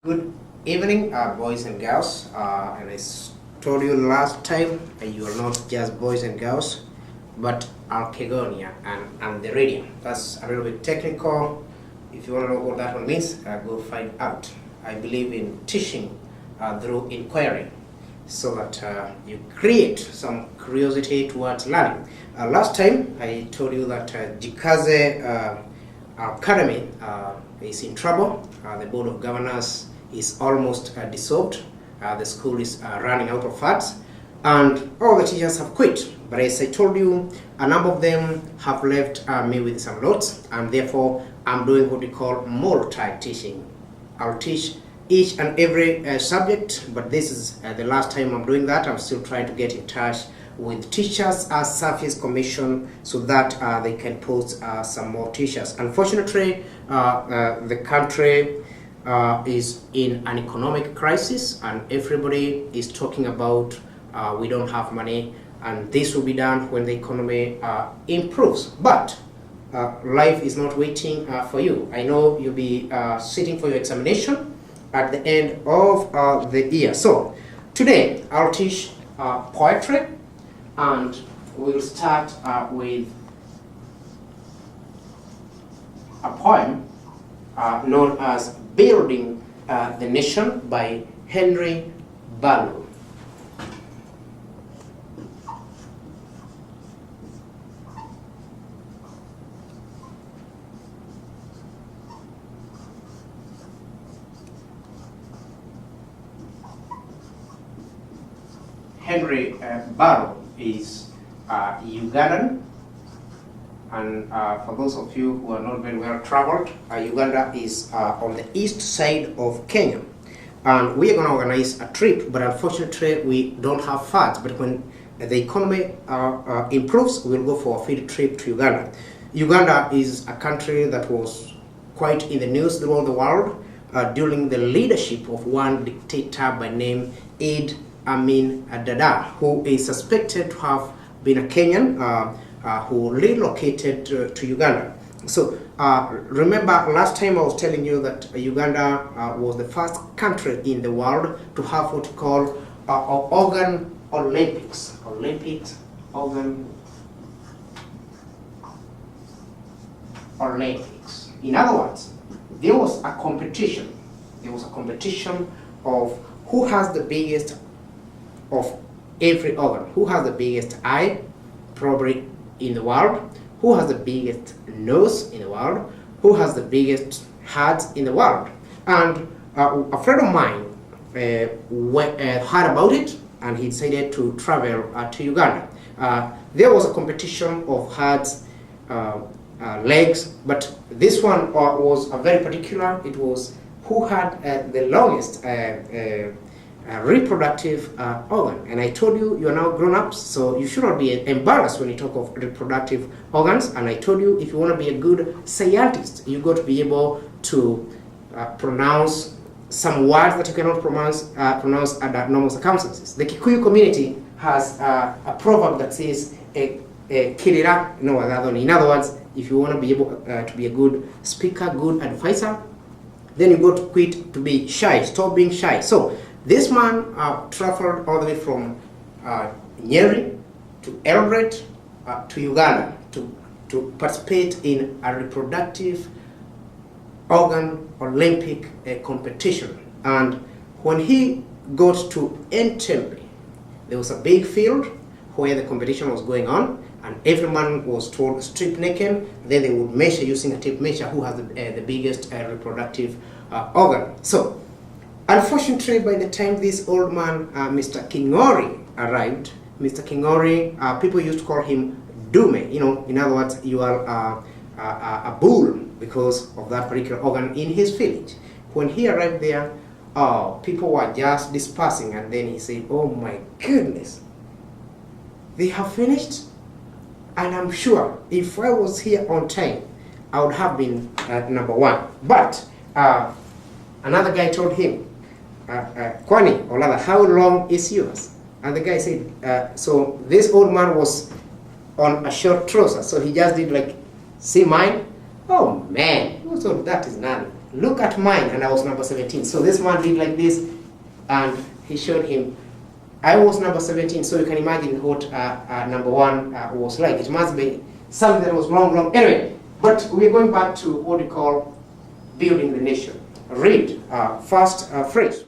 Good evening, boys and girls. And told you last time, you are not just boys and girls, but Archegonia and the radium. That's a little bit technical. If you want to know what that one means, go find out. I believe in teaching through inquiry so that you create some curiosity towards learning. Last time, I told you that Jikaze Academy is in trouble. The Board of Governors is almost dissolved. The school is running out of funds, and all the teachers have quit. But as I told you, a number of them have left me with some notes, and therefore I'm doing what we call multi-teaching. I'll teach each and every subject, but this is the last time I'm doing that. I'm still trying to get in touch with Teachers Service Commission so that they can post some more teachers. Unfortunately, the country is in an economic crisis, and everybody is talking about we don't have money, and this will be done when the economy improves. But life is not waiting for you. I know you'll be sitting for your examination at the end of the year. So today I'll teach poetry, and we'll start with a poem known as Building the Nation by Henry Barlow. Henry Barlow is Ugandan, and for those of you who are not very well traveled, Uganda is on the east side of Kenya, and we are going to organize a trip, but unfortunately we don't have funds. But when the economy improves, we'll go for a field trip to Uganda. Uganda is a country that was quite in the news throughout the world during the leadership of one dictator by name Idi Amin Dada, who is suspected to have been a Kenyan who relocated to Uganda. So remember last time I was telling you that Uganda was the first country in the world to have what we call organ Olympics. Organ Olympics. In other words, there was a competition. There was a competition of who has the biggest of every organ. Who has the biggest eye, probably in the world? Who has the biggest nose in the world? Who has the biggest heart in the world? And a friend of mine heard about it, and he decided to travel to Uganda. There was a competition of hearts, legs, but this one was very particular. It was who had the longest reproductive organ. And I told you, you are now grown-ups, so you should not be embarrassed when you talk of reproductive organs. And I told you, if you want to be a good scientist, you got to be able to pronounce some words that you cannot pronounce under normal circumstances. The Kikuyu community has a proverb that says kirira no wagadhoni. In other words, if you want to be able to be a good speaker, good advisor, then you got to quit to be shy. Stop being shy. So this man traveled all the way from Nyeri to Eldoret to Uganda to participate in a reproductive organ Olympic competition. And when he got to Entebbe, there was a big field where the competition was going on, and every man was told strip naked. Then they would measure using a tape measure who has the biggest reproductive organ. So unfortunately, by the time this old man, Mr. Kingori, arrived, Mr. Kingori, people used to call him Dume. You know, in other words, you are a bull because of that particular organ in his village. When he arrived there, people were just dispersing, and then he said, "Oh my goodness, they have finished." And I'm sure if I was here on time, I would have been number one. But another guy told him, Kwani, or rather, how long is yours? And the guy said, so this old man was on a short trouser, so he just did like, see mine? Oh man, so that is nothing. look at mine, and I was number 17. So this man did like this, and he showed him. I was number 17, so you can imagine what number 1 was like. It must be something that was wrong. Anyway, but we're going back to what we call building the nation. Read first phrase.